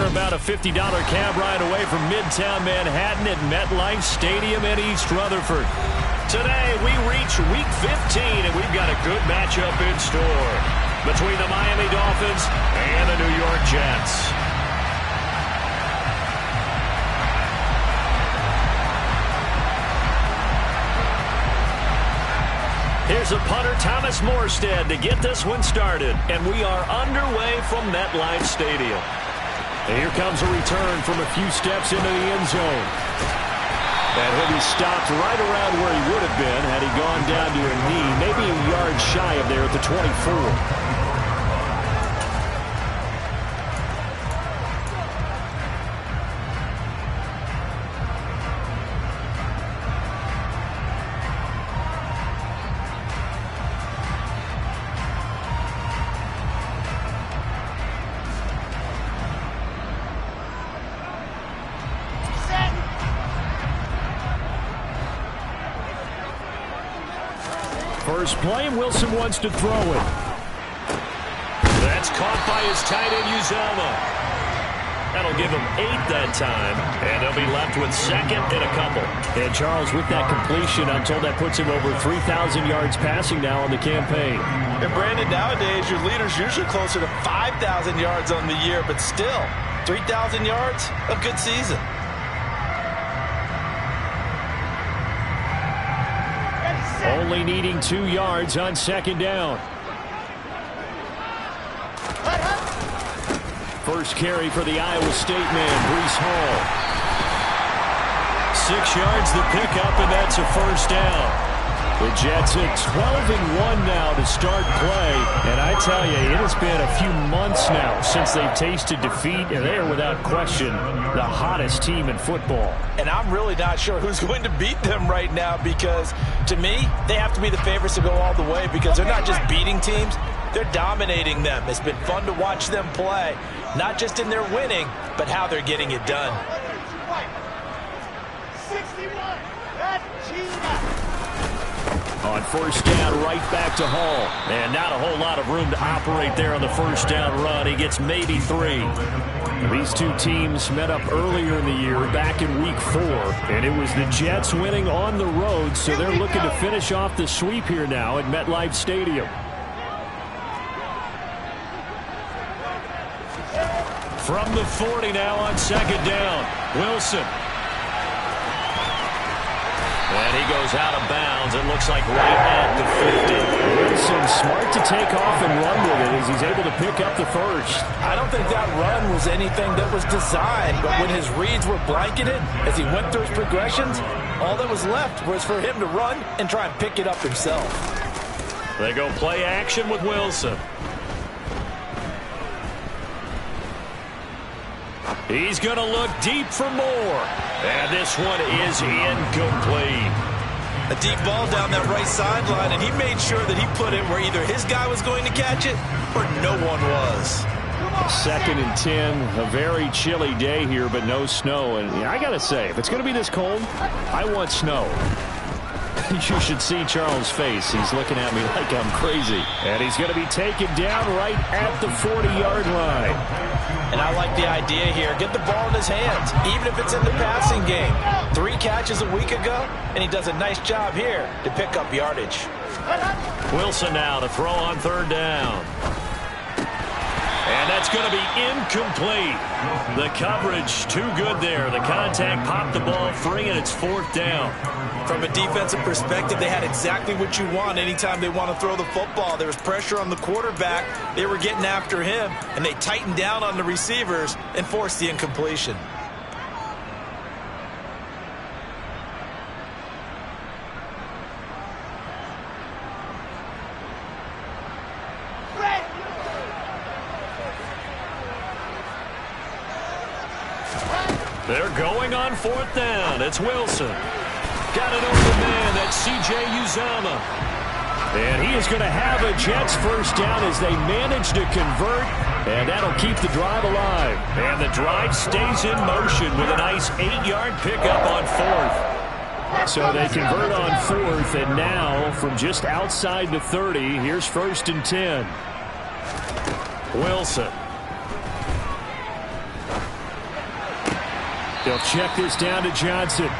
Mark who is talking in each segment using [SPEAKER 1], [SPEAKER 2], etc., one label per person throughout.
[SPEAKER 1] You're about a $50 cab ride away from Midtown Manhattan at MetLife Stadium in East Rutherford. Today, we reach Week 15, and we've got a good matchup in store between the Miami Dolphins and the New York Jets. Here's a punter, Thomas Morstead, to get this one started. And we are underway from MetLife Stadium. And here comes a return from a few steps into the end zone. And he'll be stopped right around where he would have been had he gone down to a knee, maybe a yard shy of there at the 24. First play, Wilson wants to throw it. That's caught by his tight end, Uzomah. That'll give him 8 that time, and they'll be left with second and a couple. And Charles, with that completion, I'm told that puts him over 3,000 yards passing now on the campaign.
[SPEAKER 2] And Brandon, nowadays your leader's usually closer to 5,000 yards on the year, but still, 3,000 yards, a good season.
[SPEAKER 1] Only needing 2 yards on second down. First carry for the Iowa State man, Breece Hall. 6 yards the pickup, and that's a first down. The Jets at 12-1 now to start play. And I tell you, it has been a few months now since they've tasted defeat, and they are without question the hottest team in football.
[SPEAKER 2] And I'm really not sure who's going to beat them right now, because to me, they have to be the favorites to go all the way, because they're not just beating teams, they're dominating them. It's been fun to watch them play, not just in their winning, but how they're getting it done.
[SPEAKER 3] 61.
[SPEAKER 1] On first down, right back to Hall. And not a whole lot of room to operate there on the first down run. He gets maybe 3. These two teams met up earlier in the year, back in Week 4. And it was the Jets winning on the road, so they're looking to finish off the sweep here now at MetLife Stadium. From the 40 now on second down, Wilson. And he goes out of bounds. It looks like right at the 50. Wilson smart to take off and run with it as he's able to pick up the first.
[SPEAKER 2] I don't think that run was anything that was designed, but when his reads were blanketed, as he went through his progressions, all that was left was for him to run and try and pick it up himself.
[SPEAKER 1] They go play action with Wilson. He's going to look deep for more. And this one is incomplete.
[SPEAKER 2] A deep ball down that right sideline, and he made sure that he put it where either his guy was going to catch it or no one was.
[SPEAKER 1] 2nd and 10, a very chilly day here, but no snow. And I got to say, if it's going to be this cold, I want snow. You should see Charles' face. He's looking at me like I'm crazy. And he's going to be taken down right at the 40-yard line.
[SPEAKER 2] And I like the idea here. Get the ball in his hands, even if it's in the passing game. 3 catches a week ago, and he does a nice job here to pick up yardage.
[SPEAKER 1] Wilson now to throw on third down. And that's going to be incomplete. The coverage too good there. The contact popped the ball free, and it's 4th down.
[SPEAKER 2] From a defensive perspective, they had exactly what you want anytime they want to throw the football. There was pressure on the quarterback. They were getting after him, and they tightened down on the receivers and forced the incompletion.
[SPEAKER 1] They're going on 4th down. It's Wilson. Got it over man. That's C.J. Uzomah. And he is going to have a Jets first down as they manage to convert. And that'll keep the drive alive. And the drive stays in motion with a nice 8-yard pickup on 4th. So they convert on 4th. And now from just outside the 30, here's 1st and 10. Wilson. They'll check this down to Johnson.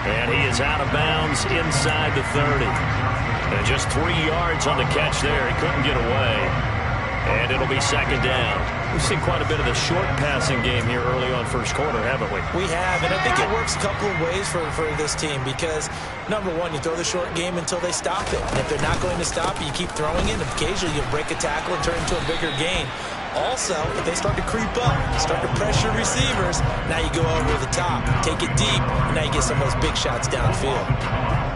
[SPEAKER 1] And he is out of bounds inside the 30. And just 3 yards on the catch there. He couldn't get away. And it'll be second down. We've seen quite a bit of the short passing game here early on first quarter, haven't we?
[SPEAKER 2] We have, and I think it works a couple of ways for this team because, number one, you throw the short game until they stop it. And if they're not going to stop it, you keep throwing it. Occasionally, you'll break a tackle and turn it into a bigger gain. Also, if they start to creep up, start to pressure receivers, now you go over the top, take it deep, and now you get some of those big shots downfield.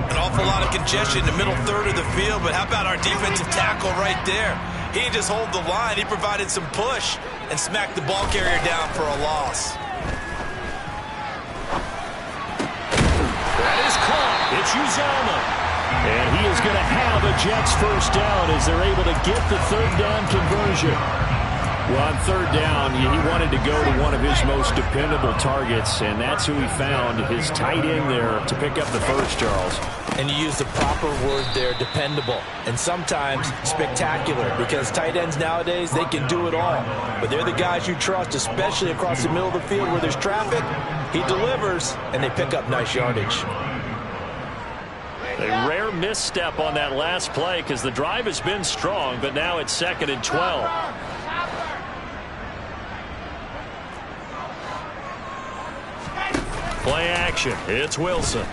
[SPEAKER 2] An awful lot of congestion in the middle third of the field, but how about our defensive tackle right there? He didn't just hold the line, he provided some push and smacked the ball carrier down for a loss.
[SPEAKER 1] That is caught. It's Uzomah. And he is going to have a Jets first down as they're able to get the third down conversion. Well, on third down, he wanted to go to one of his most dependable targets, and that's who he found, his tight end there to pick up the first, Charles.
[SPEAKER 2] And you use the proper word there, dependable, and sometimes spectacular, because tight ends nowadays, they can do it all. But they're the guys you trust, especially across the middle of the field where there's traffic. He delivers, and they pick up nice yardage.
[SPEAKER 1] A rare misstep on that last play because the drive has been strong, but now it's 2nd and 12. Play action. It's Wilson.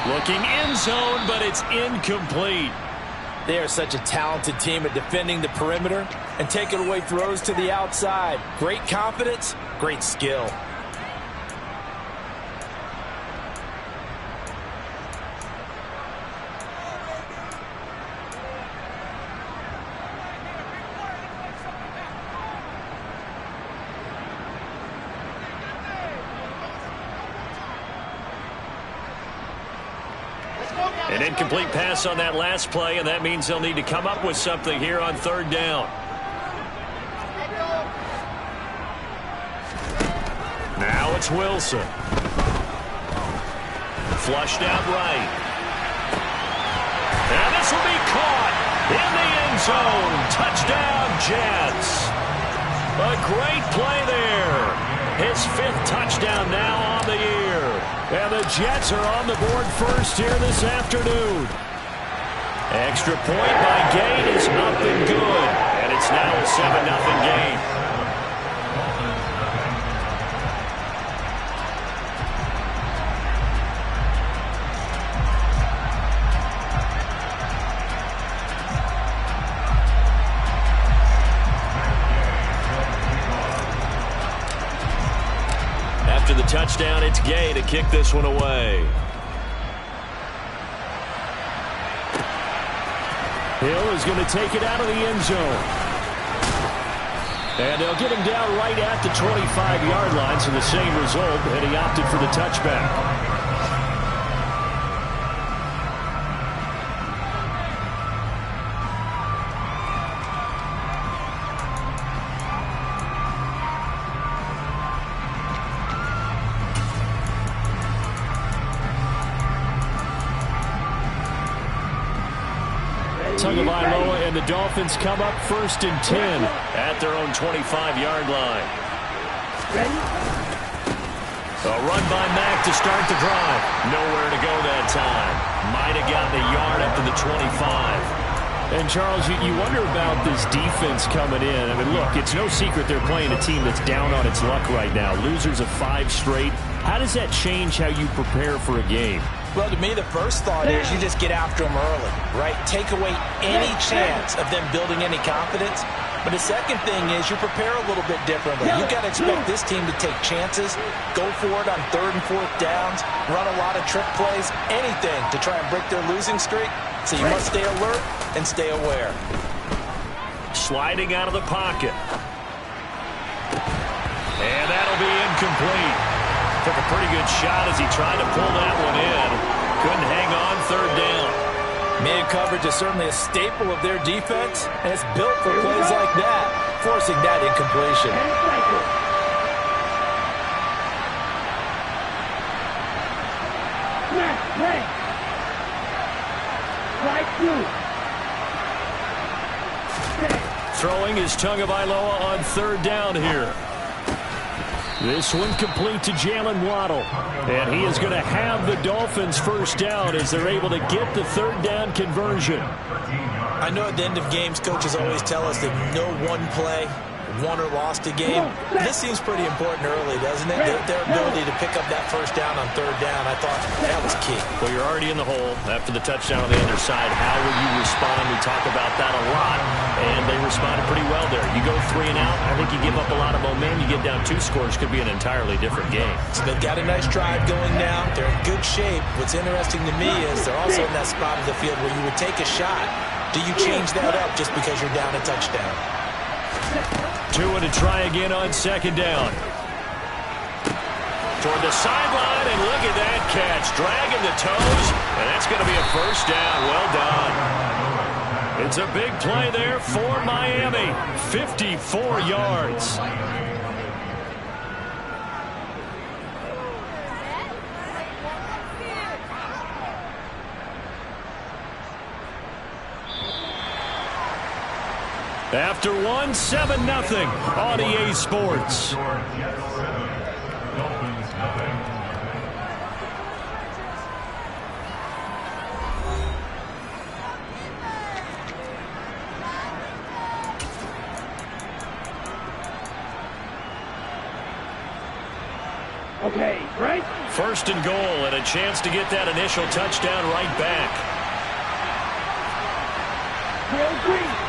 [SPEAKER 1] Looking end zone, but it's incomplete.
[SPEAKER 2] They are such a talented team at defending the perimeter and taking away throws to the outside. Great confidence, great skill.
[SPEAKER 1] An incomplete pass on that last play, and that means they'll need to come up with something here on third down. Now it's Wilson. Flushed out right. And this will be caught in the end zone. Touchdown, Jets. A great play there. His 5th touchdown now on the year. And the Jets are on the board first here this afternoon. Extra point by Gate is up and good. And it's now a 7-0 game. After the touchdown, it's Gay to kick this one away. Hill is going to take it out of the end zone. And they'll get him down right at the 25-yard line, so the same result, and he opted for the touchback. Tagovailoa and the Dolphins come up 1st and 10 at their own 25-yard line. A run by Mack to start the drive. Nowhere to go that time. Might have gotten a yard up to the 25. And, Charles, you wonder about this defense coming in. I mean, look, it's no secret they're playing a team that's down on its luck right now. Losers of 5 straight. How does that change how you prepare for a game?
[SPEAKER 2] Well, to me, the first thought is you just get after them early, right? Take away any chance of them building any confidence. But the second thing is you prepare a little bit differently. You've got to expect this team to take chances, go for it on 3rd and 4th downs, run a lot of trick plays, anything to try and break their losing streak. So you must stay alert and stay aware.
[SPEAKER 1] Sliding out of the pocket. And that'll be incomplete. Took a pretty good shot as he tried to pull that one in. Couldn't hang on 3rd down.
[SPEAKER 2] Man coverage is certainly a staple of their defense, and it's built for plays like that, forcing that incompletion.
[SPEAKER 1] Throwing is Tagovailoa on 3rd down here. This one complete to Jalen Waddle. And he is going to have the Dolphins first down as they're able to get the third down conversion.
[SPEAKER 2] I know at the end of games, coaches always tell us that no one play won or lost a game. This seems pretty important early, doesn't it? Their ability to pick up that first down on third down, I thought that was key.
[SPEAKER 1] Well, you're already in the hole after the touchdown on the other side. How will you respond? We talk about that a lot, and they responded pretty well there. You go 3 and out, I think you give up a lot of momentum. You get down 2 scores, could be an entirely different game.
[SPEAKER 2] So they've got a nice drive going now. They're in good shape. What's interesting to me is they're also in that spot of the field where you would take a shot. Do you change that up just because you're down a touchdown?
[SPEAKER 1] Tua to try again on second down. Toward the sideline, and look at that catch. Dragging the toes, and that's going to be a first down. Well done. It's a big play there for Miami. 54 yards. After one, 7-0 on EA Sports.
[SPEAKER 3] Okay, right?
[SPEAKER 1] First and goal, and a chance to get that initial touchdown right back.
[SPEAKER 3] Green.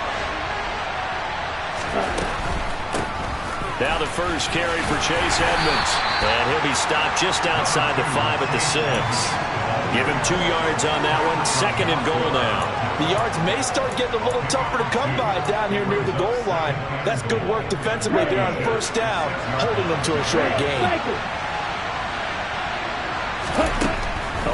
[SPEAKER 1] Now the first carry for Chase Edmonds. And he'll be stopped just outside the 5 at the 6. Give him 2 yards on that one. Second and goal now.
[SPEAKER 2] The yards may start getting a little tougher to come by down here near the goal line. That's good work defensively there on first down, holding them to a short gain.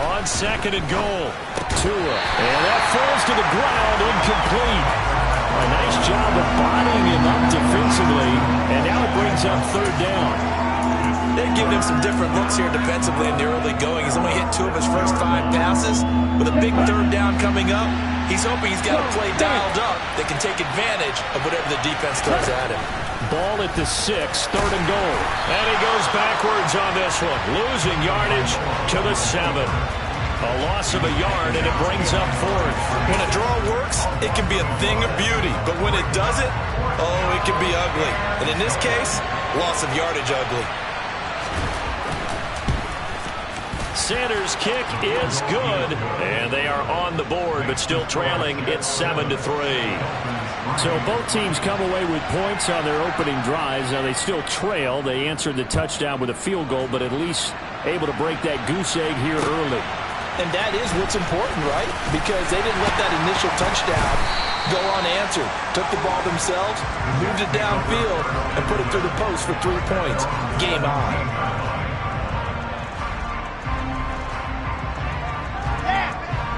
[SPEAKER 1] On second and goal, Tua. And that falls to the ground, incomplete. A nice job of bodying him up defensively, and now it brings up third down.
[SPEAKER 2] They've given him some different looks here defensively in the early going. He's only hit 2 of his first 5 passes. With a big third down coming up, he's hoping he's got a play dialed up that can take advantage of whatever the defense throws at him.
[SPEAKER 1] Ball at the 6, third and goal. And he goes backwards on this one, losing yardage to the 7. A loss of a yard, and it brings up fourth.
[SPEAKER 2] When a draw works, it can be a thing of beauty. But when it doesn't, oh, it can be ugly. And in this case, loss of yardage ugly.
[SPEAKER 1] Sanders' kick is good, and they are on the board, but still trailing. It's 7-3. So both teams come away with points on their opening drives. Now they still trail. They answered the touchdown with a field goal, but at least able to break that goose egg here early.
[SPEAKER 2] And that is what's important, right? Because they didn't let that initial touchdown go unanswered. Took the ball themselves, moved it downfield, and put it through the post for 3 points. Game on.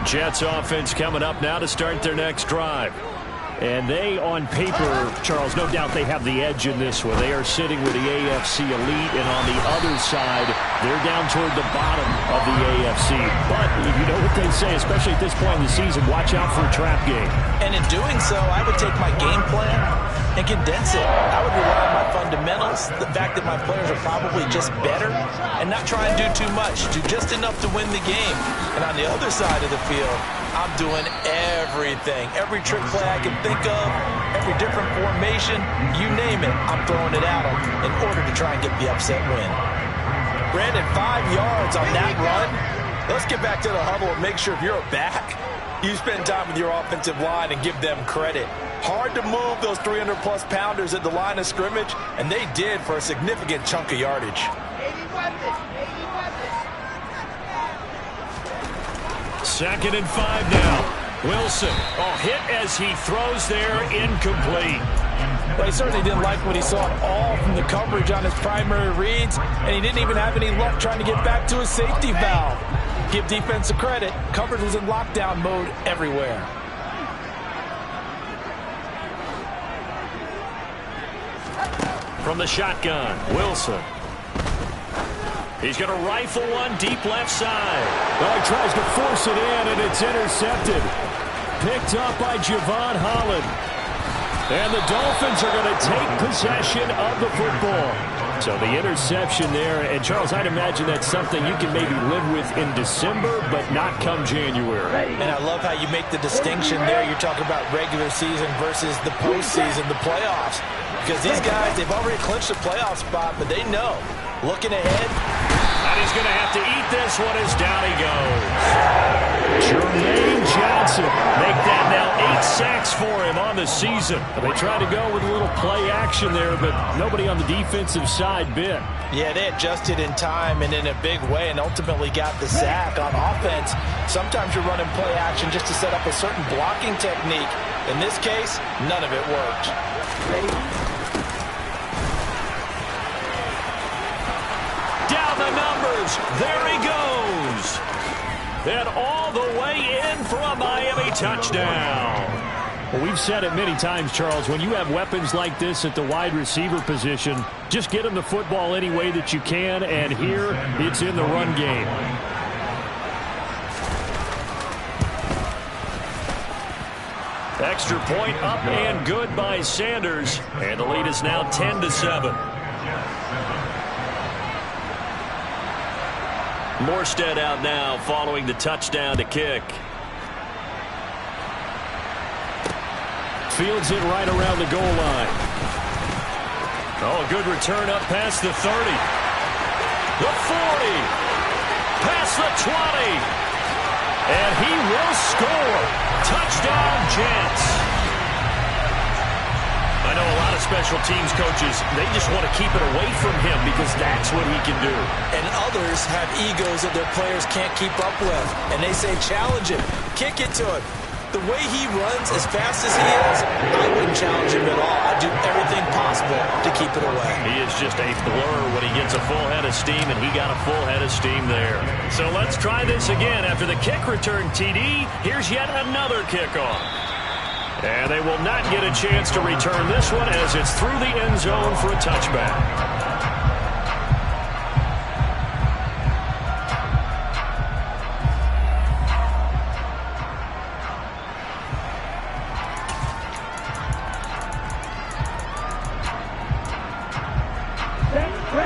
[SPEAKER 1] Jets offense coming up now to start their next drive. And they, on paper, Charles, no doubt they have the edge in this one. They are sitting with the AFC elite, and on the other side, they're down toward the bottom of the AFC. But you know what they say, especially at this point in the season, watch out for a trap game.
[SPEAKER 2] And in doing so, I would take my game plan and condense it. I would rely on my fundamentals, the fact that my players are probably just better, and not try and do too much, do just enough to win the game. And on the other side of the field, I'm doing everything. Every trick play I can think of, every different formation, you name it, I'm throwing it at them in order to try and get the upset win. Brandon, 5 yards on that run. Let's get back to the huddle and make sure if you're a back, you spend time with your offensive line and give them credit. Hard to move those 300-plus pounders at the line of scrimmage, and they did for a significant chunk of yardage.
[SPEAKER 1] Second and 5 now. Wilson, hit as he throws there, incomplete.
[SPEAKER 2] Well, he certainly didn't like what he saw all from the coverage on his primary reads, and he didn't even have any luck trying to get back to his safety valve. Give defense a credit. Coverage was in lockdown mode everywhere.
[SPEAKER 1] From the shotgun, Wilson. He's going to rifle one deep left side. He tries to force it in, and it's intercepted. Picked up by Javon Holland. And the Dolphins are going to take possession of the football. So the interception there, and Charles, I'd imagine that's something you can maybe live with in December, but not come January.
[SPEAKER 2] And I love how you make the distinction there. You're talking about regular season versus the postseason, the playoffs. Because these guys, they've already clinched a playoff spot, but they know, looking ahead.
[SPEAKER 1] And he's going to have to eat this one as down he goes. Jermaine Johnson make that now 8 sacks for him on the season. They tried to go with a little play action there, but nobody on the defensive side bit.
[SPEAKER 2] Yeah, they adjusted in time and in a big way and ultimately got the sack. On offense, sometimes you're running play action just to set up a certain blocking technique. In this case, none of it worked.
[SPEAKER 1] Down the numbers. There he goes. And all the way in for a Miami touchdown. Well, we've said it many times, Charles, when you have weapons like this at the wide receiver position, just get them the football any way that you can, and here it's in the run game. Extra point up and good by Sanders, and the lead is now 10-7. Morstead out now following the touchdown to kick. Fields it right around the goal line. Oh, a good return up past the 30. The 40. Past the 20. And he will score. Touchdown, Jets. I know a lot of special teams coaches, they just want to keep it away from him because that's what he can do.
[SPEAKER 2] And others have egos that their players can't keep up with. And they say, challenge him, kick it to him. The way he runs as fast as he is, I wouldn't challenge him at all. I'd do everything possible to keep it away.
[SPEAKER 1] He is just a blur when he gets a full head of steam, and he got a full head of steam there. So let's try this again. After the kick return TD, here's yet another kickoff. And they will not get a chance to return this one as it's through the end zone for a touchback.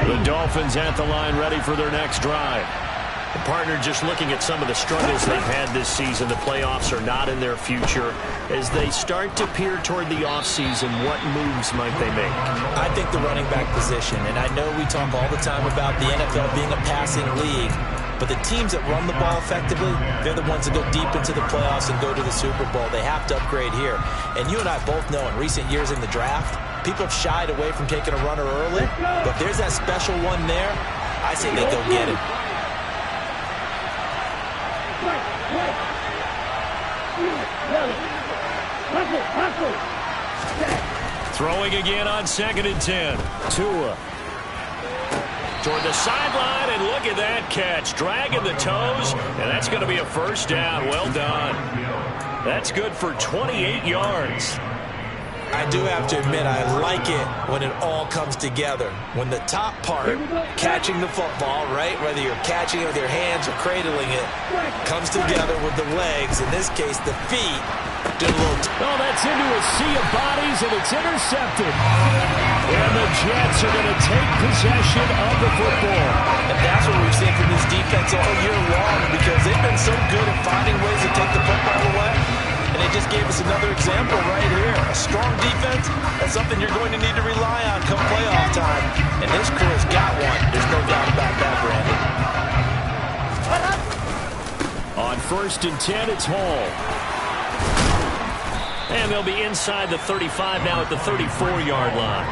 [SPEAKER 1] The Dolphins at the line ready for their next drive. The partner just looking at some of the struggles they've had this season. The playoffs are not in their future. As they start to peer toward the offseason, what moves might they make?
[SPEAKER 2] I think the running back position, and I know we talk all the time about the NFL being a passing league, but the teams that run the ball effectively, they're the ones that go deep into the playoffs and go to the Super Bowl. They have to upgrade here. And you and I both know in recent years in the draft, people have shied away from taking a runner early, but if there's that special one there, I say they go get it.
[SPEAKER 1] Throwing again on 2nd and 10. Tua. Toward the sideline, and look at that catch. Dragging the toes, and that's going to be a first down. Well done. That's good for 28 yards.
[SPEAKER 2] I do have to admit, I like it when it all comes together. When the top part, catching the football, right, whether you're catching it with your hands or cradling it, comes together with the legs, in this case the feet, did a little...
[SPEAKER 1] Oh, that's into a sea of bodies, and it's intercepted. And the Jets are going to take possession of the football.
[SPEAKER 2] And that's what we've seen from this defense all year long, because they've been so good at finding ways to take the football away. And they just gave us another example right here. A strong defense, that's something you're going to need to rely on come playoff time. And this crew has got one. There's no doubt about that, Brandon.
[SPEAKER 1] On 1st and 10, it's Hall. And they'll be inside the 35 now at the 34-yard line.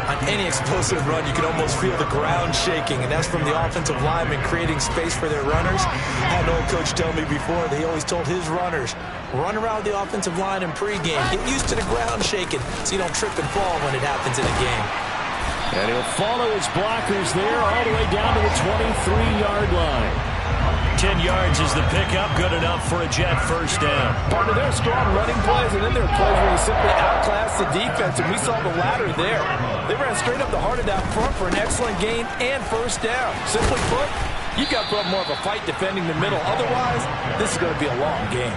[SPEAKER 2] On any explosive run, you can almost feel the ground shaking, and that's from the offensive linemen creating space for their runners. I had an old coach tell me before, they always told his runners, run around the offensive line in pregame. Get used to the ground shaking so you don't trip and fall when it happens in a game.
[SPEAKER 1] And he'll follow his blockers there all the way down to the 23-yard line. 10 yards is the pickup, good enough for a Jet first down.
[SPEAKER 4] Part of their strong running plays, and then there are plays where you simply outclass the defense, and we saw the latter there. They ran straight up the heart of that front for an excellent gain and first down. Simply put, you got to put more of a fight defending the middle. Otherwise, this is going to be a long game.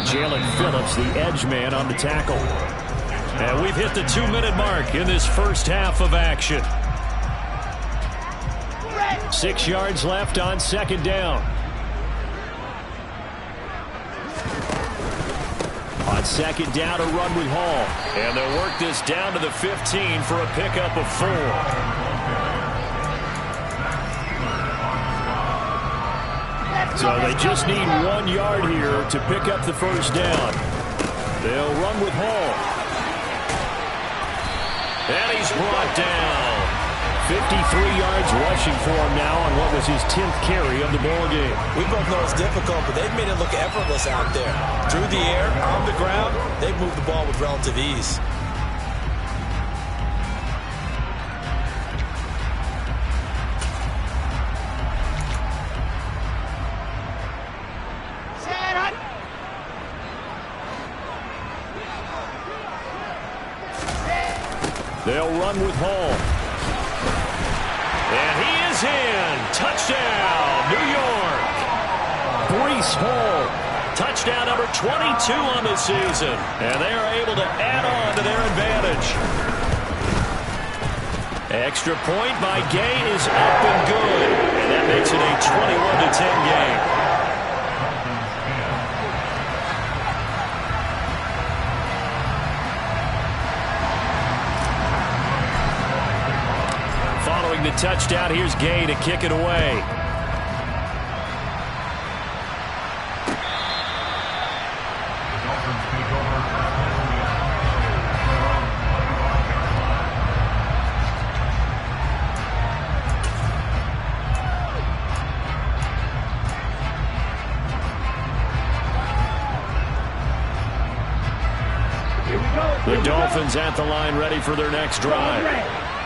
[SPEAKER 1] Jalen Phillips, the edge man on the tackle. And we've hit the 2-minute mark in this first half of action. 6 yards left on second down. On second down, a run with Hall. And they'll work this down to the 15 for a pickup of 4. So they just need 1 yard here to pick up the first down. They'll run with Hall. And he's brought down. 53 yards rushing for him now on what was his 10th carry of the ball game.
[SPEAKER 2] We both know it's difficult, but they've made it look effortless out there. Through the air, on the ground, they've moved the ball with relative ease.
[SPEAKER 1] They'll run with Hall. And he is in. Touchdown, New York. Breece Hall. Touchdown number 22 on the season. And they are able to add on to their advantage. Extra point by Gay is up and good. And that makes it a 21-10 game. Following the touchdown, here's Gay to kick it away. The Dolphins at the line, ready for their next drive.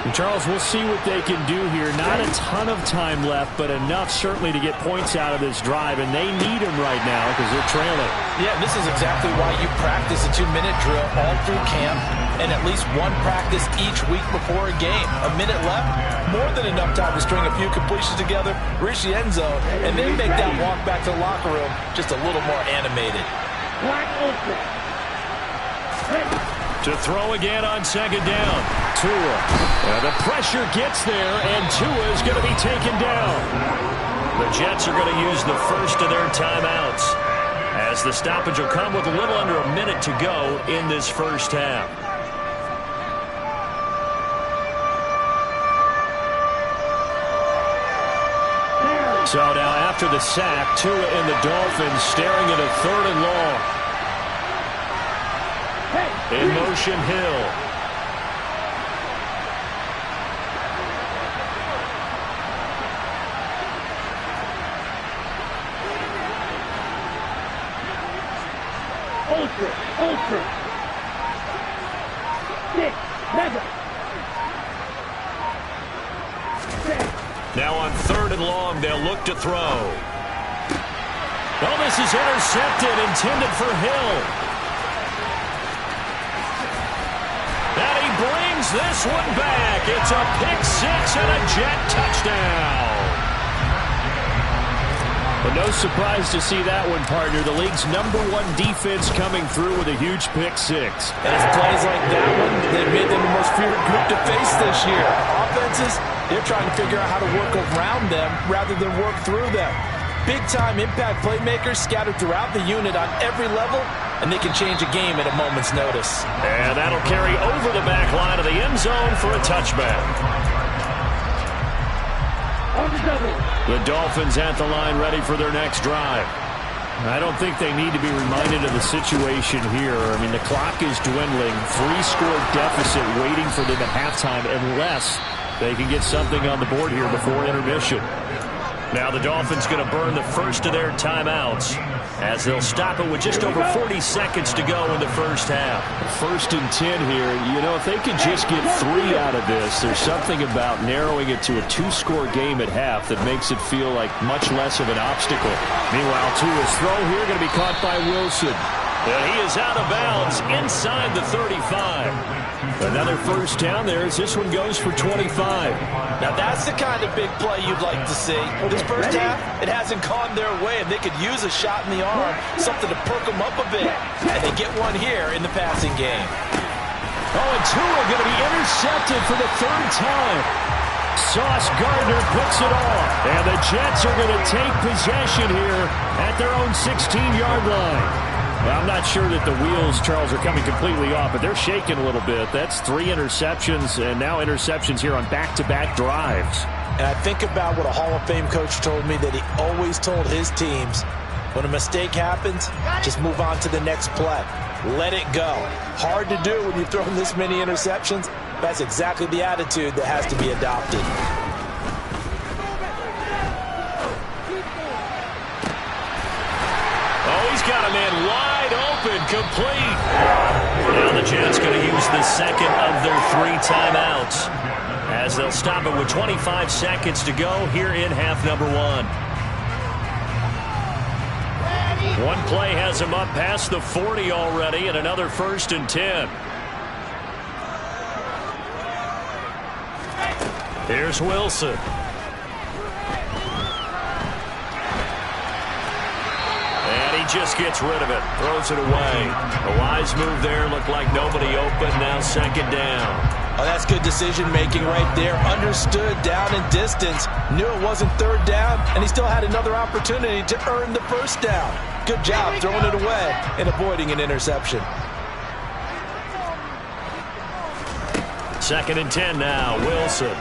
[SPEAKER 1] And Charles, we'll see what they can do here. Not a ton of time left, but enough certainly to get points out of this drive, and they need them right now because they're trailing.
[SPEAKER 2] Yeah, this is exactly why you practice a 2-minute drill all through camp and at least one practice each week before a game. A minute left, more than enough time to string a few completions together, reach the end zone, and then make that walk back to the locker room just a little more animated.
[SPEAKER 1] To throw again on second down. Tua. The pressure gets there, and Tua is going to be taken down. The Jets are going to use the first of their timeouts, as the stoppage will come with a little under a minute to go in this first half. So now after the sack, Tua and the Dolphins staring at a 3rd and long. In motion, Hill.
[SPEAKER 3] Ultra. 6, 7.
[SPEAKER 1] Now on 3rd and long, they'll look to throw. Well, this is intercepted, intended for Hill. And he brings this one back. It's a pick-6 and a Jet touchdown. But no surprise to see that one, partner. The league's #1 defense coming through with a huge pick-6.
[SPEAKER 2] And it's plays like that one that made them the most feared group to face this year. Offenses, they're trying to figure out how to work around them rather than work through them. Big-time impact playmakers scattered throughout the unit on every level, and they can change a game at a moment's notice.
[SPEAKER 1] And that'll carry over the back line of the end zone for a touchback. The Dolphins at the line, ready for their next drive. I don't think they need to be reminded of the situation here. I mean, the clock is dwindling. 3-score deficit waiting for them at halftime unless they can get something on the board here before intermission. Now the Dolphins going to burn the first of their timeouts as they'll stop it with just over 40 seconds to go in the first half. 1st and 10 here. You know, if they could just get 3 out of this, there's something about narrowing it to a 2-score game at half that makes it feel like much less of an obstacle. Meanwhile, Tua's throw here going to be caught by Wilson. And he is out of bounds inside the 35. Another first down there as this one goes for 25.
[SPEAKER 2] Now that's the kind of big play you'd like to see. This first half, it hasn't gone their way, and they could use a shot in the arm, something to perk them up a bit. And they get one here in the passing game.
[SPEAKER 1] Oh, and Tua going to be intercepted for the third time. Sauce Gardner picks it off. And the Jets are going to take possession here at their own 16-yard line. Well, I'm not sure that the wheels, Charles, are coming completely off, but they're shaking a little bit. That's 3 interceptions, and now interceptions here on back-to-back drives.
[SPEAKER 2] And I think about what a Hall of Fame coach told me that he always told his teams, when a mistake happens, just move on to the next play. Let it go. Hard to do when you throw this many interceptions. That's exactly the attitude that has to be adopted.
[SPEAKER 1] Oh, he's got a man wide open, complete. Now the Jets going to use the second of their 3 timeouts, as they'll stop it with 25 seconds to go here in half number 1. One play has him up past the 40 already, and another 1st and 10. Here's Wilson. And he just gets rid of it, throws it away. A wise move there, looked like nobody open, now 2nd down.
[SPEAKER 2] Oh, that's good decision-making right there. Understood down and distance. Knew it wasn't 3rd down, and he still had another opportunity to earn the 1st down. Good job throwing it away and avoiding an interception.
[SPEAKER 1] 2nd and 10 now, Wilson.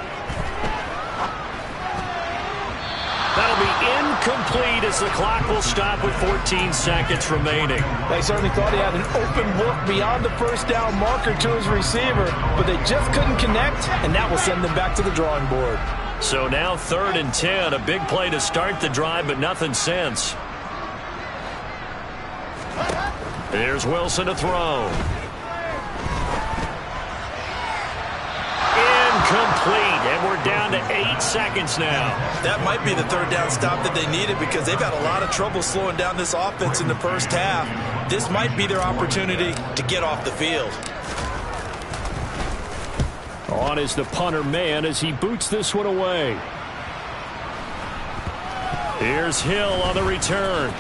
[SPEAKER 1] That'll be incomplete as the clock will stop with 14 seconds remaining.
[SPEAKER 2] They certainly thought he had an open look beyond the 1st down marker to his receiver, but they just couldn't connect, and that will send them back to the drawing board.
[SPEAKER 1] So now 3rd and 10, a big play to start the drive, but nothing since. Here's Wilson to throw. Incomplete, and we're down to 8 seconds now.
[SPEAKER 2] That might be the 3rd down stop that they needed, because they've had a lot of trouble slowing down this offense in the first half. This might be their opportunity to get off the field.
[SPEAKER 1] On is the punter man as he boots this one away. Here's Hill on the return.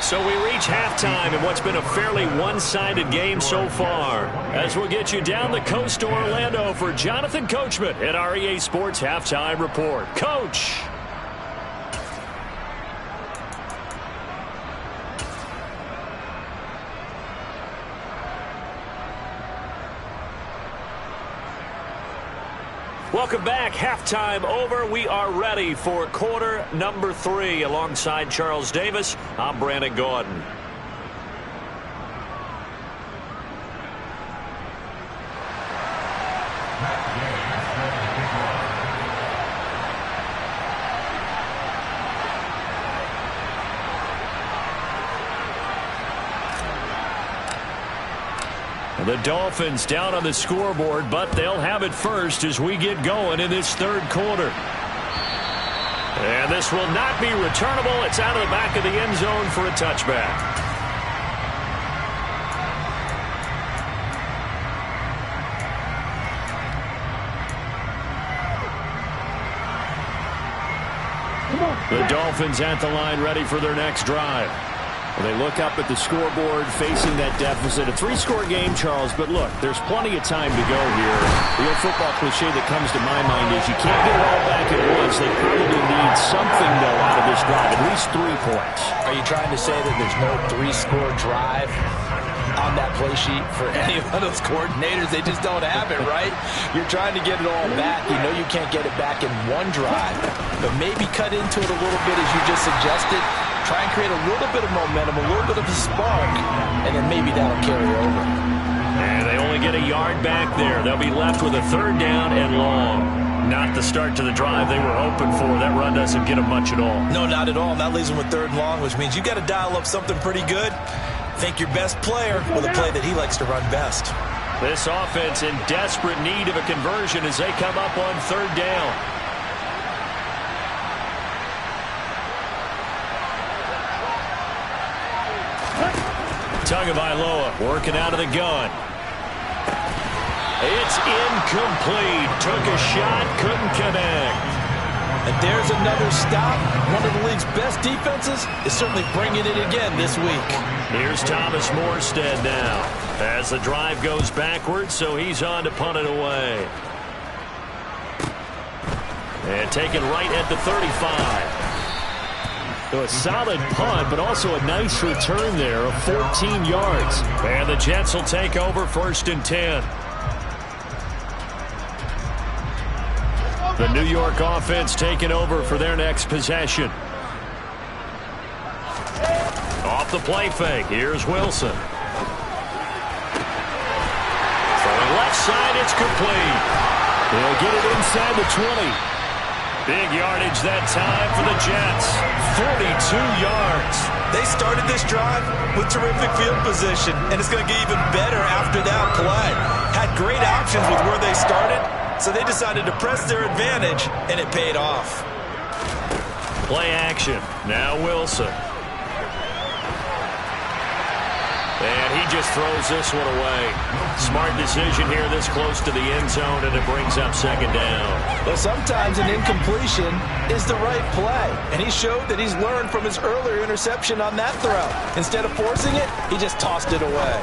[SPEAKER 1] So we reach halftime in what's been a fairly one-sided game so far. As we'll get you down the coast to Orlando for Jonathan Coachman at our EA Sports Halftime Report. Coach! Welcome back. Halftime over. We are ready for quarter number 3. Alongside Charles Davis, I'm Brandon Gordon. The Dolphins down on the scoreboard, but they'll have it first as we get going in this 3rd quarter. And this will not be returnable. It's out of the back of the end zone for a touchback. The Dolphins at the line ready for their next drive. Well, they look up at the scoreboard facing that deficit. A 3-score game, Charles, but look, there's plenty of time to go here. The old football cliche that comes to my mind is you can't get it all back at once. They probably need something, though, out of this drive, at least 3 points.
[SPEAKER 2] Are you trying to say that there's no 3-score drive on that play sheet for any of those coordinators? They just don't have it, right? You're trying to get it all back. You know you can't get it back in one drive, but maybe cut into it a little bit as you just suggested. Try and create a little bit of momentum, a little bit of a spark, and then maybe that'll carry over.
[SPEAKER 1] And they only get a yard back there. They'll be left with a 3rd down and long. Not the start to the drive they were hoping for. That run doesn't get them much at all.
[SPEAKER 2] No, not at all. And that leaves them with 3rd and long, which means you got to dial up something pretty good. Think your best player with a play that he likes to run best.
[SPEAKER 1] This offense in desperate need of a conversion as they come up on 3rd down. Tagovailoa working out of the gun. It's incomplete. Took a shot, couldn't connect.
[SPEAKER 2] And there's another stop. One of the league's best defenses is certainly bringing it again this week.
[SPEAKER 1] Here's Thomas Morstead now as the drive goes backwards, so he's on to punt it away. And taken right at the 35. So a solid punt, but also a nice return there of 14 yards. And the Jets will take over 1st and 10. The New York offense taking over for their next possession. Off the play fake. Here's Wilson. Throwing left side, it's complete. They'll get it inside the 20. Big yardage that time for the Jets. 42 yards.
[SPEAKER 2] They started this drive with terrific field position, and it's going to get even better after that play. Had great options with where they started, so they decided to press their advantage, and it paid off.
[SPEAKER 1] Play action. Now Wilson. And he just throws this one away. Smart decision here this close to the end zone, and it brings up 2nd down.
[SPEAKER 2] Well, sometimes an incompletion is the right play, and he showed that he's learned from his earlier interception on that throw. Instead of forcing it, he just tossed it away.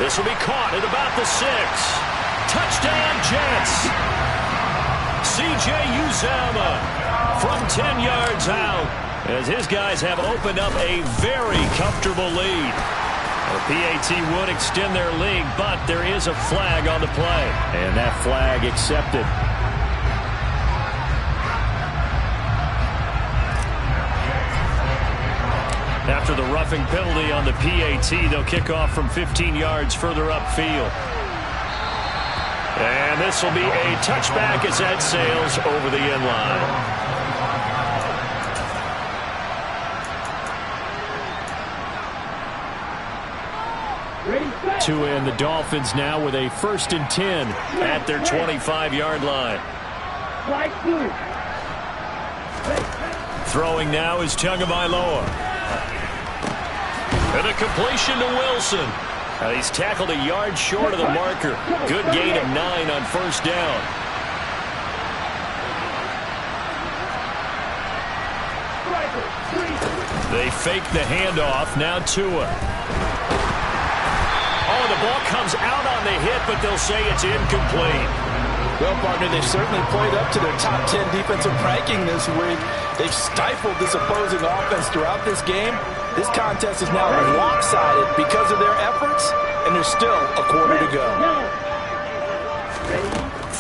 [SPEAKER 1] This will be caught at about the 6. Touchdown, Jets. C.J. Uzomah from 10 yards out, as his guys have opened up a very comfortable lead. The PAT would extend their lead, but there is a flag on the play. And that flag accepted. After the roughing penalty on the PAT, they'll kick off from 15 yards further upfield. And this will be a touchback as that sails over the end line. Tua and the Dolphins now with a 1st and 10 at their 25-yard line. Throwing now is Tagovailoa. And a completion to Wilson. He's tackled a yard short of the marker. Good gain of 9 on 1st down. They fake the handoff. Now Tua. Oh, the ball comes out on the hit, but they'll say it's incomplete.
[SPEAKER 2] Well, partner, they've certainly played up to their top 10 defensive ranking this week. They've stifled this opposing offense throughout this game. This contest is now lopsided because of their efforts, and there's still a quarter to go.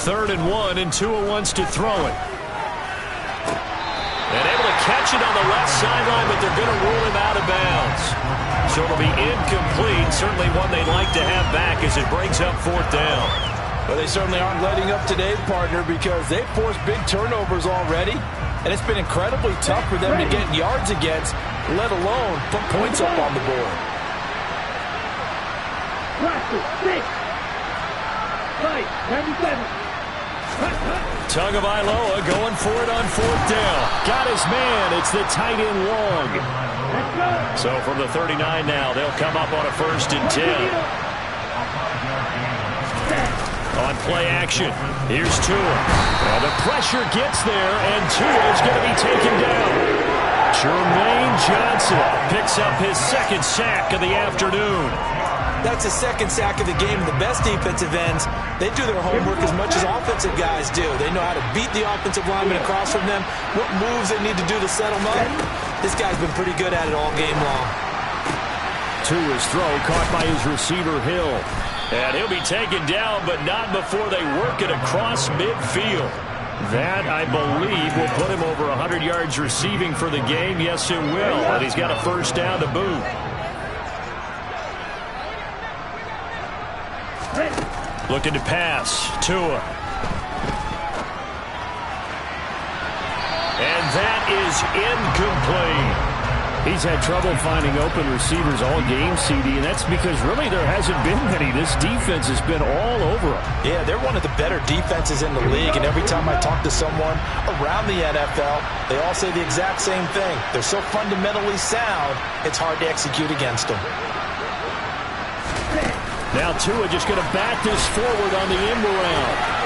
[SPEAKER 1] 3rd and 1, and Tua wants to throw it. And able to catch it on the left sideline, but they're going to rule him out of bounds. So it'll be incomplete. Certainly one they'd like to have back as it brings up 4th down.
[SPEAKER 2] Well, they certainly aren't letting up today, partner, because they've forced big turnovers already. And it's been incredibly tough for them to get yards against, let alone put points up on the board.
[SPEAKER 1] Tagovailoa going for it on 4th down. Got his man. It's the tight end Long. So from the 39 now, they'll come up on a 1st and 10. On play action, here's Tua. And the pressure gets there, and Tua is going to be taken down. Jermaine Johnson picks up his 2nd sack of the afternoon.
[SPEAKER 2] That's his 2nd sack of the game. The best defensive ends, they do their homework as much as offensive guys do. They know how to beat the offensive lineman across from them, what moves they need to do to set them up. This guy's been pretty good at it all game long.
[SPEAKER 1] Tua's throw caught by his receiver, Hill. And he'll be taken down, but not before they work it across midfield. That, I believe, will put him over 100 yards receiving for the game. Yes, it will. And he's got a 1st down to boot. Looking to pass. Tua. And that is incomplete. He's had trouble finding open receivers all game, CD, and that's because really there hasn't been many. This defense has been all over them.
[SPEAKER 2] Yeah, they're one of the better defenses in the league, and every time I talk to someone around the NFL, they all say the exact same thing. They're so fundamentally sound, it's hard to execute against them.
[SPEAKER 1] Now Tua just going to bat this forward on the end around.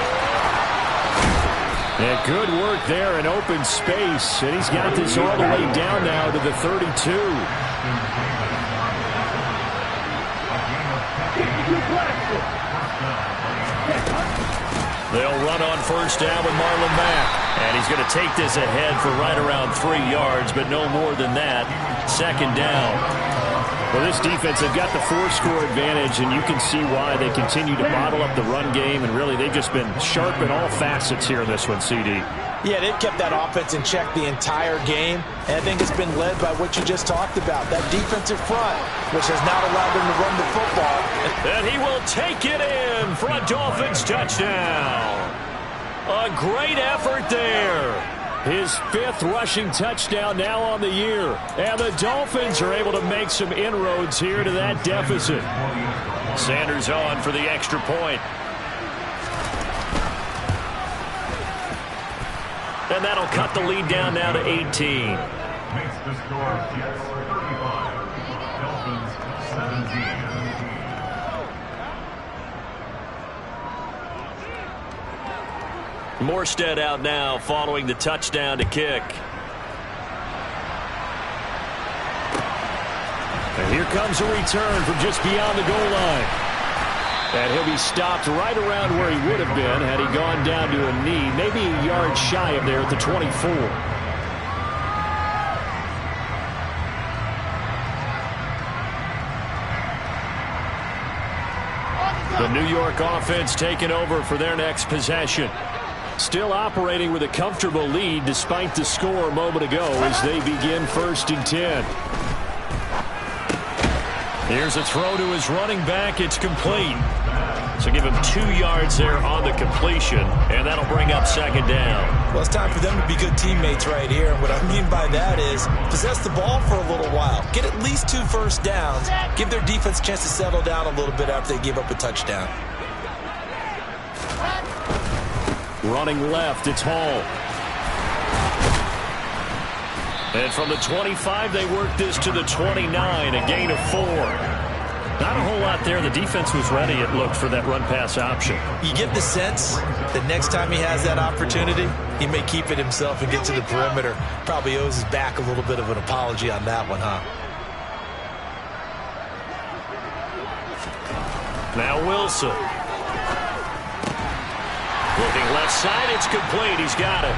[SPEAKER 1] And good work there in open space. And he's got this all the way down now to the 32. They'll run on first down with Marlon Mack. And he's going to take this ahead for right around 3 yards, but no more than that. Second down. Well, this defense, they've got the 4-score advantage, and you can see why they continue to bottle up the run game, and really they've just been sharp in all facets here in this one, CD.
[SPEAKER 2] Yeah, they've kept that offense in check the entire game, and I think it's been led by what you just talked about, that defensive front, which has not allowed them to run the football.
[SPEAKER 1] And he will take it in for a Dolphins touchdown. A great effort there. His 5th rushing touchdown now on the year. And the Dolphins are able to make some inroads here to that deficit. Sanders on for the extra point. And that'll cut the lead down now to 18.
[SPEAKER 5] Makes the score Jets 35, Dolphins 17.
[SPEAKER 1] Morstead out now following the touchdown to kick. And here comes a return from just beyond the goal line. And he'll be stopped right around where he would have been had he gone down to a knee, maybe a yard shy of there at the 24. The New York offense taking over for their next possession. Still operating with a comfortable lead despite the score a moment ago as they begin 1st and 10. Here's a throw to his running back. It's complete. So give him 2 yards there on the completion, and that'll bring up second down.
[SPEAKER 2] Well, it's time for them to be good teammates right here. And what I mean by that is possess the ball for a little while. Get at least 2 first downs. Give their defense a chance to settle down a little bit after they give up a touchdown.
[SPEAKER 1] Running left, it's Hall. And from the 25, they work this to the 29, a gain of 4. Not a whole lot there. The defense was ready, it looked, for that run-pass option.
[SPEAKER 2] You get the sense that next time he has that opportunity, he may keep it himself and get to the perimeter. Probably owes his back a little bit of an apology on that one, huh?
[SPEAKER 1] Now Wilson. Looking left side, it's complete. He's got it.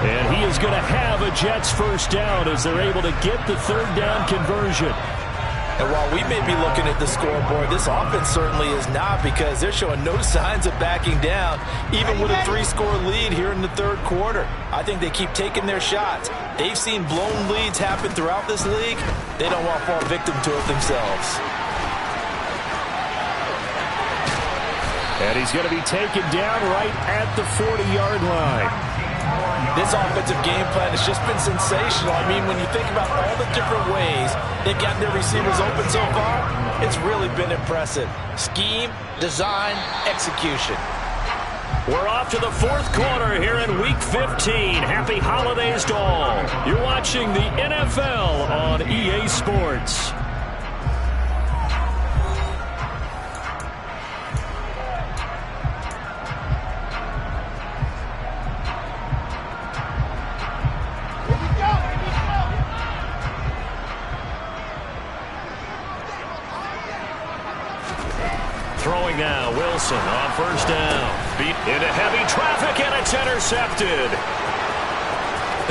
[SPEAKER 1] And he is going to have a Jets first down as they're able to get the 3rd down conversion.
[SPEAKER 2] And while we may be looking at the scoreboard, this offense certainly is not, because they're showing no signs of backing down, even with a 3-score lead here in the 3rd quarter. I think they keep taking their shots. They've seen blown leads happen throughout this league. They don't want to fall victim to it themselves.
[SPEAKER 1] And he's going to be taken down right at the 40-yard line.
[SPEAKER 2] This offensive game plan has just been sensational. I mean, when you think about all the different ways they've gotten their receivers open so far, it's really been impressive. Scheme, design, execution.
[SPEAKER 1] We're off to the 4th quarter here in Week 15. Happy holidays to all. You're watching the NFL on EA Sports. Throwing now, Wilson on first down. Beat into heavy traffic, and it's intercepted.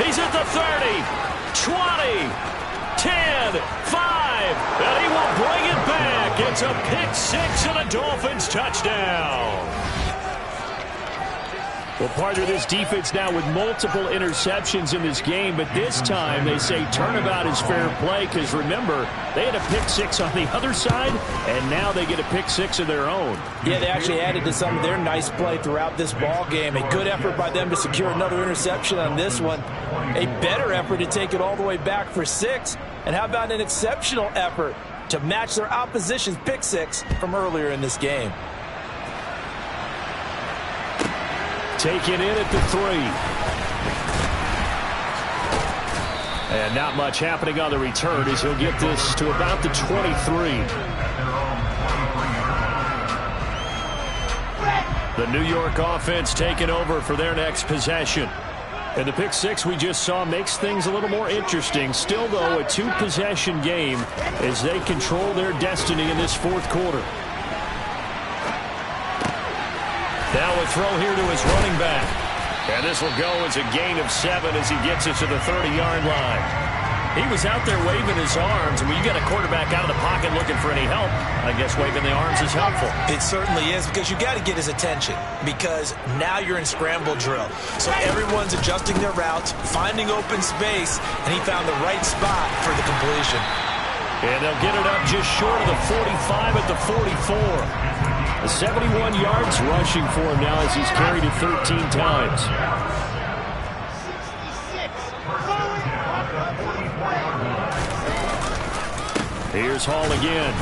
[SPEAKER 1] He's at the 30, 20, 10, 5, and he will bring it back. It's a pick-6 and a Dolphins touchdown. Well, part of this defense now with multiple interceptions in this game, but this time they say turnabout is fair play, because remember, they had a pick-6 on the other side, and now they get a pick-6 of their own.
[SPEAKER 2] Yeah, they actually added to some of their nice play throughout this ball game. A good effort by them to secure another interception on this one. A better effort to take it all the way back for 6. And how about an exceptional effort to match their opposition's pick-6 from earlier in this game?
[SPEAKER 1] Taken in at the 3. And not much happening on the return as he'll get this to about the 23. The New York offense taking over for their next possession. And the pick six we just saw makes things a little more interesting. Still, though, a two-possession game as they control their destiny in this fourth quarter. Now a throw here to his running back. And this will go as a gain of 7 as he gets it to the 30-yard line. He was out there waving his arms. When you get a quarterback out of the pocket looking for any help, I guess waving the arms is helpful.
[SPEAKER 2] It certainly is, because you got to get his attention, because now you're in scramble drill. So everyone's adjusting their routes, finding open space, and he found the right spot for the completion.
[SPEAKER 1] And they'll get it up just short of the 45 at the 44. The 71 yards rushing for him now as he's carried it 13 times. Here's Hall again.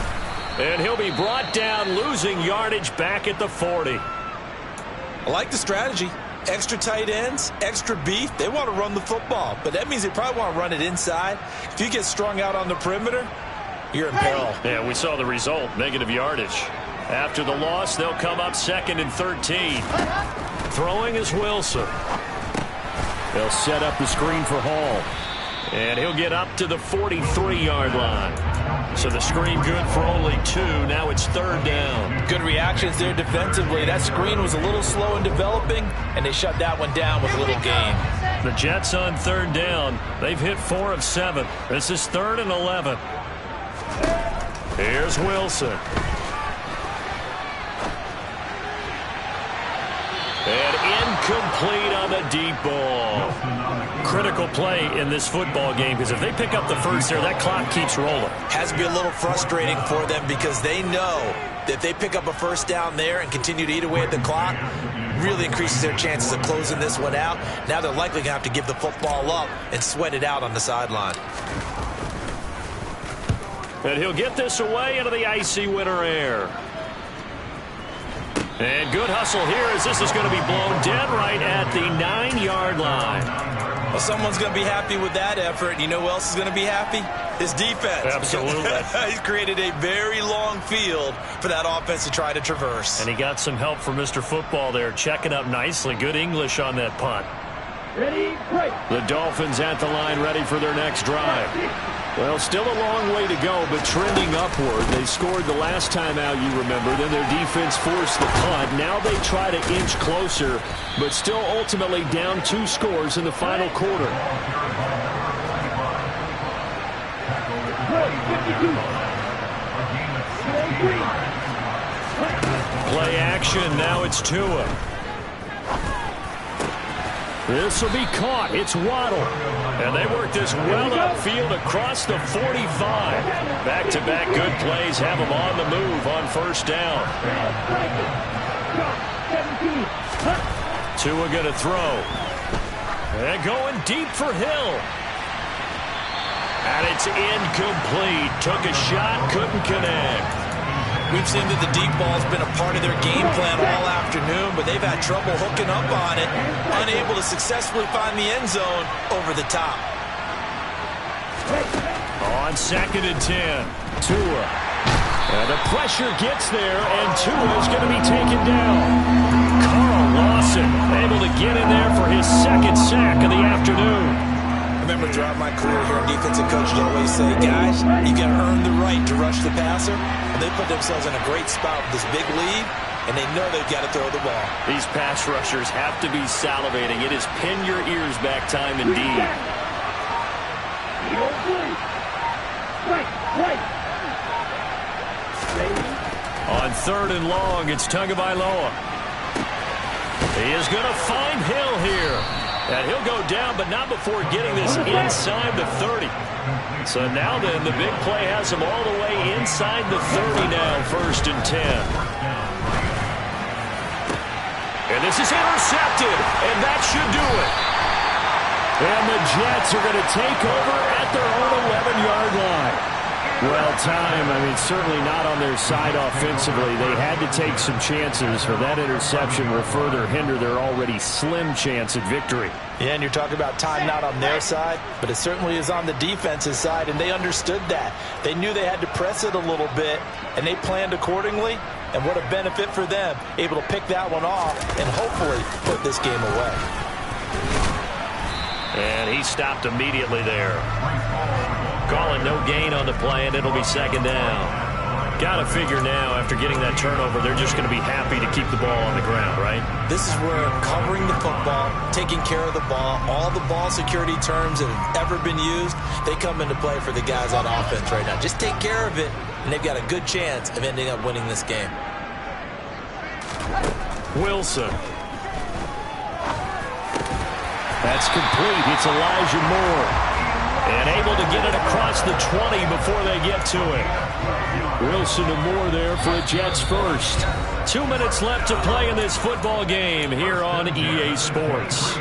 [SPEAKER 1] And he'll be brought down, losing yardage back at the 40.
[SPEAKER 2] I like the strategy. Extra tight ends, extra beef. They want to run the football, but that means they probably want to run it inside. If you get strung out on the perimeter, you're in peril.
[SPEAKER 1] Yeah, we saw the result, negative yardage. After the loss, they'll come up 2nd and 13. Throwing is Wilson. They'll set up the screen for Hall. And he'll get up to the 43-yard line. So the screen good for only 2. Now it's 3rd down.
[SPEAKER 2] Good reactions there defensively. That screen was a little slow in developing, and they shut that one down with a little gain.
[SPEAKER 1] The Jets on 3rd down. They've hit 4 of 7. This is 3rd and 11. Here's Wilson. And incomplete on the deep ball. Critical play in this football game, because if they pick up the first there, that clock keeps rolling.
[SPEAKER 2] Has to be a little frustrating for them, because they know that if they pick up a first down there and continue to eat away at the clock, really increases their chances of closing this one out. Now they're likely going to have to give the football up and sweat it out on the sideline.
[SPEAKER 1] And he'll get this away into the icy winter air. And good hustle here as this is going to be blown dead right at the 9-yard line.
[SPEAKER 2] Well, someone's going to be happy with that effort. You know who else is going to be happy? His defense.
[SPEAKER 1] Absolutely.
[SPEAKER 2] He's created a very long field for that offense to try to traverse.
[SPEAKER 1] And he got some help from Mr. Football there, checking up nicely. Good English on that punt.
[SPEAKER 3] Ready, break.
[SPEAKER 1] The Dolphins at the line, ready for their next drive. Well, still a long way to go, but trending upward. They scored the last time out, you remember. Then their defense forced the punt. Now they try to inch closer, but still ultimately down 2 scores in the final quarter. Play action. Now it's Tua. This will be caught. It's Waddle. And they work this well upfield across the 45. Back-to-back good plays have them on the move on first down. Tua going to throw. And going deep for Hill. And it's incomplete. Took a shot, couldn't connect.
[SPEAKER 2] We've seen that the deep ball's been a part of their game plan all afternoon, but they've had trouble hooking up on it, unable to successfully find the end zone over the top.
[SPEAKER 1] On 2nd and 10, Tua. And the pressure gets there, and Tua is going to be taken down. Carl Lawson able to get in there for his 2nd sack of the afternoon.
[SPEAKER 2] I remember throughout my career here in defensive coaches always say, guys, you got to earn the right to rush the passer. And they put themselves in a great spot with this big lead, and they know they've got to throw the ball.
[SPEAKER 1] These pass rushers have to be salivating. It is pin your ears back time indeed. On 3rd and long, it's Tagovailoa. He is going to find Hill here. And he'll go down, but not before getting this inside the 30. So now then, the big play has him all the way inside the 30 now, 1st and 10. And this is intercepted, and that should do it. And the Jets are going to take over at their own 11-yard line. Well, time, I mean, certainly not on their side offensively. They had to take some chances, for that interception will further hinder their already slim chance at victory.
[SPEAKER 2] Yeah, and you're talking about time not on their side, but it certainly is on the defense's side, and they understood that. They knew they had to press it a little bit, and they planned accordingly, And what a benefit for them, able to pick that one off and hopefully put this game away.
[SPEAKER 1] And he stopped immediately there. Calling no gain on the play, and it'll be second down. Got to figure now, after getting that turnover, they're just going to be happy to keep the ball on the ground, right?
[SPEAKER 2] This is where covering the football, taking care of the ball, all the ball security terms that have ever been used, they come into play for the guys on offense right now. Just take care of it, and they've got a good chance of ending up winning this game.
[SPEAKER 1] Wilson. That's complete. It's Elijah Moore. And able to get it across the 20 before they get to it. Wilson and Moore there for a Jets first. 2 minutes left to play in this football game here on EA Sports.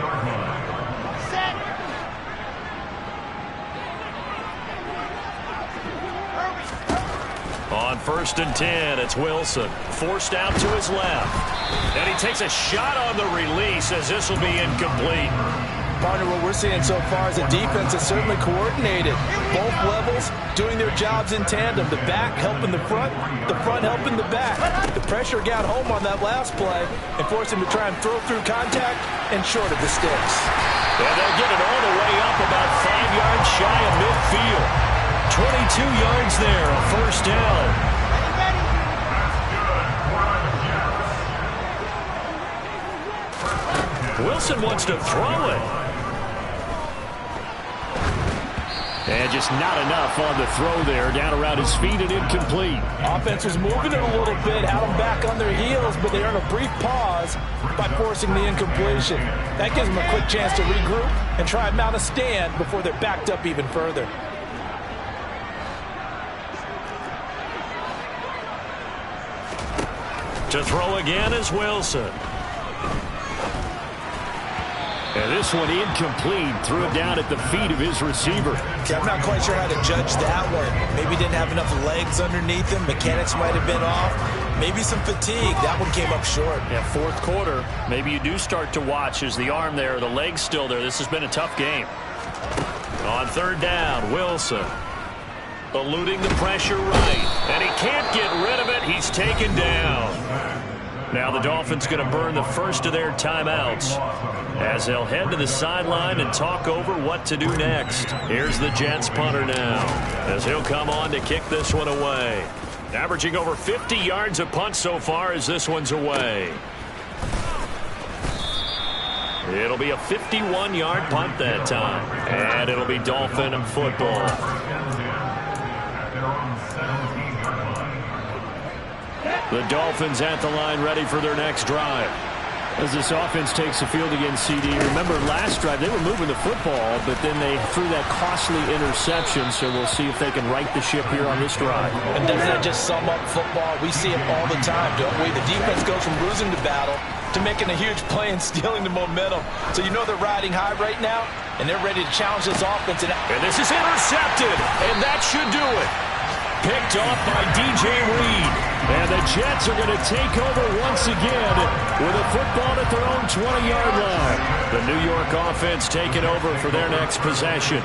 [SPEAKER 1] On 1st and 10, it's Wilson. Forced out to his left. And he takes a shot on the release as this will be incomplete.
[SPEAKER 2] Partner, what we're seeing so far is the defense is certainly coordinated. Both levels doing their jobs in tandem. The back helping the front helping the back. The pressure got home on that last play and forced him to try and throw through contact and short of the sticks.
[SPEAKER 1] And they'll get it all the way up about 5 yards shy of midfield. 22 yards there, a first down. Wilson wants to throw it. And just not enough on the throw there. Down around his feet and incomplete.
[SPEAKER 2] Offense was moving it a little bit, had them back on their heels, but they earned a brief pause by forcing the incompletion. That gives them a quick chance to regroup and try and mount a stand before they're backed up even further.
[SPEAKER 1] To throw again is Wilson. And this one incomplete. Threw it down at the feet of his receiver.
[SPEAKER 2] Okay, I'm not quite sure how to judge that one. Maybe didn't have enough legs underneath him. Mechanics might have been off. Maybe some fatigue. That one came up short.
[SPEAKER 1] Yeah, fourth quarter. Maybe you do start to watch. Is the arm there, the leg's still there? This has been a tough game. On 3rd down, Wilson. Eluding the pressure right. And he can't get rid of it. He's taken down. Now the Dolphins going to burn the first of their timeouts as they'll head to the sideline and talk over what to do next. Here's the Jets punter now as he'll come on to kick this one away. Averaging over 50 yards a punt so far as this one's away. It'll be a 51-yard punt that time. And it'll be Dolphin football. The Dolphins at the line ready for their next drive. As this offense takes the field against CD, remember last drive they were moving the football, but then they threw that costly interception, so we'll see if they can right the ship here on this drive.
[SPEAKER 2] And doesn't that just sum up football? We see it all the time, don't we? The defense goes from losing the battle to making a huge play and stealing the momentum. So you know they're riding high right now, and they're ready to challenge this offense. And
[SPEAKER 1] this is intercepted, and that should do it. Picked off by DJ Reed. And the Jets are going to take over once again with a football at their own 20-yard line. The New York offense taking over for their next possession.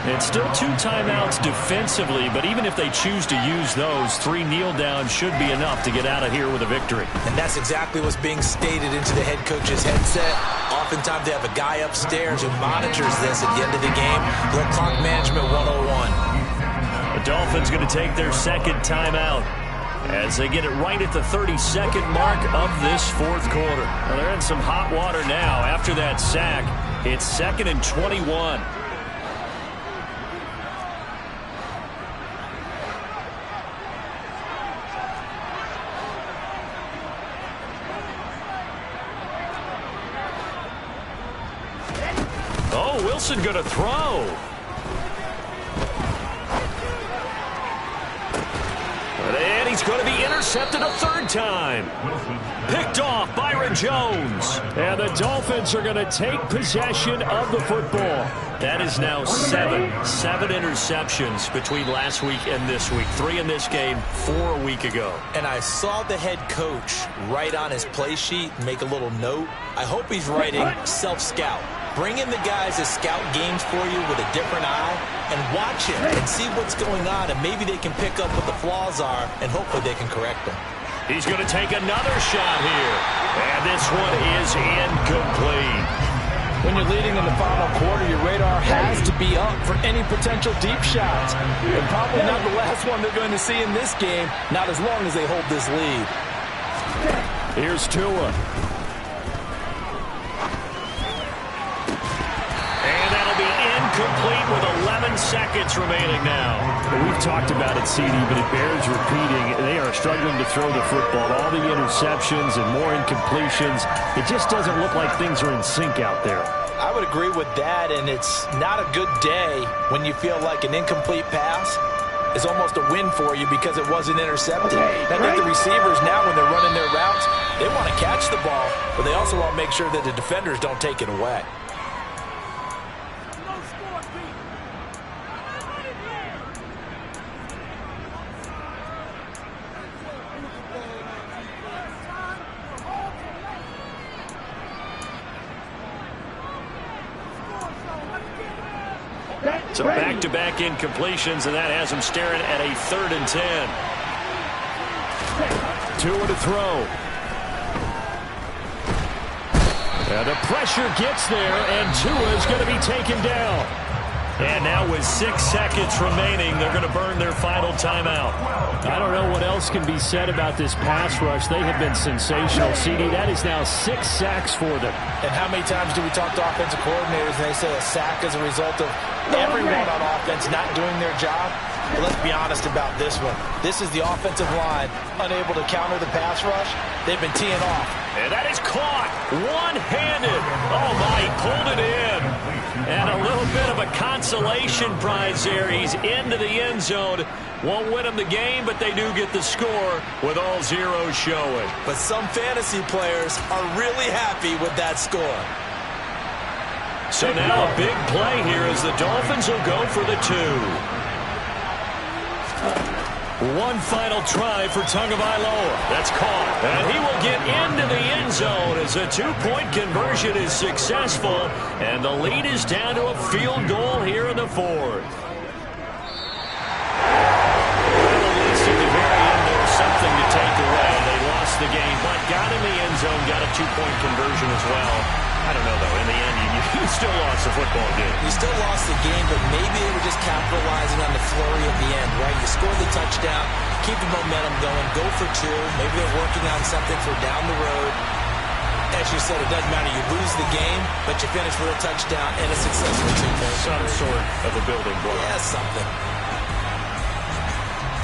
[SPEAKER 1] It's still 2 timeouts defensively, but even if they choose to use those, 3 kneel downs should be enough to get out of here with a victory.
[SPEAKER 2] And that's exactly what's being stated into the head coach's headset. Oftentimes they have a guy upstairs who monitors this at the end of the game. Little clock management 101.
[SPEAKER 1] The Dolphins going to take their second timeout as they get it right at the 32nd mark of this fourth quarter. Well, they're in some hot water now. After that sack, it's 2nd and 21. Oh, Wilson going to throw. And he's going to be intercepted a 3rd time. Picked off Byron Jones. And the Dolphins are going to take possession of the football. That is now 7 interceptions between last week and this week. 3 in this game, 4 a week ago.
[SPEAKER 2] And I saw the head coach write on his play sheet, make a little note. I hope he's writing self-scout. Bring in the guys that scout games for you with a different eye and watch it and see what's going on, and maybe they can pick up what the flaws are, and hopefully they can correct them.
[SPEAKER 1] He's going to take another shot here. And this one is incomplete.
[SPEAKER 4] When you're leading in the final quarter, your radar has to be up for any potential deep shots. And probably not the last one they're going to see in this game, not as long as they hold this lead.
[SPEAKER 1] Here's Tua. And that'll be incomplete with 11 seconds remaining now.
[SPEAKER 6] We've talked about it, CD, but it bears repeating. They are struggling to throw the football. All the interceptions and more incompletions. It just doesn't look like things are in sync out there.
[SPEAKER 2] I would agree with that, and it's not a good day when you feel like an incomplete pass is almost a win for you because it wasn't intercepted. I think the receivers now, when they're running their routes, they want to catch the ball, but they also want to make sure that the defenders don't take it away.
[SPEAKER 1] So back-to-back incompletions, and that has him staring at a 3rd and 10.
[SPEAKER 6] Tua to throw.
[SPEAKER 1] And the pressure gets there, and Tua is going to be taken down. And now with 6 seconds remaining, they're going to burn their final timeout.
[SPEAKER 6] I don't know what else can be said about this pass rush. They have been sensational. CD, that is now 6 sacks for them.
[SPEAKER 2] And how many times do we talk to offensive coordinators and they say a sack is a result of everyone on offense not doing their job? But let's be honest about this one. This is the offensive line unable to counter the pass rush. They've been teeing off.
[SPEAKER 1] And that is caught one-handed. Oh, my, he pulled it in. And a little bit of a consolation prize there. He's into the end zone. Won't win them the game, but they do get the score with all zeros showing.
[SPEAKER 2] But some fantasy players are really happy with that score.
[SPEAKER 1] So now a big play here as the Dolphins will go for the 2. One final try for Tagovailoa. That's caught. And he will get into the end zone as a 2-point conversion is successful. And the lead is down to a field goal here in the 4th. At least at the very end, there's something to take away. They lost the game, but got in the end zone, got a 2-point conversion as well. I don't know, though. In the end, you still lost the football game.
[SPEAKER 7] You still lost the game, but maybe they were just capitalizing on the flurry at the end, right? You score the touchdown, keep the momentum going, go for 2. Maybe they're working on something for down the road. As you said, it doesn't matter. You lose the game, but you finish with a touchdown and a successful 2-point.
[SPEAKER 1] Some sort of a building block.
[SPEAKER 7] Yeah, something.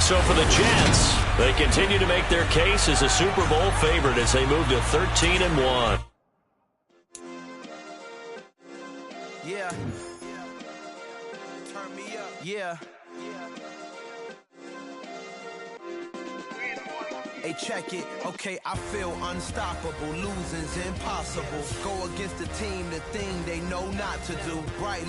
[SPEAKER 1] So for the Jets, they continue to make their case as a Super Bowl favorite as they move to 13-1.
[SPEAKER 7] Yeah. Turn me up. Yeah. Hey, check it. Okay, I feel unstoppable. Losing's impossible. Go against the team, the thing they know not to do. Bright light.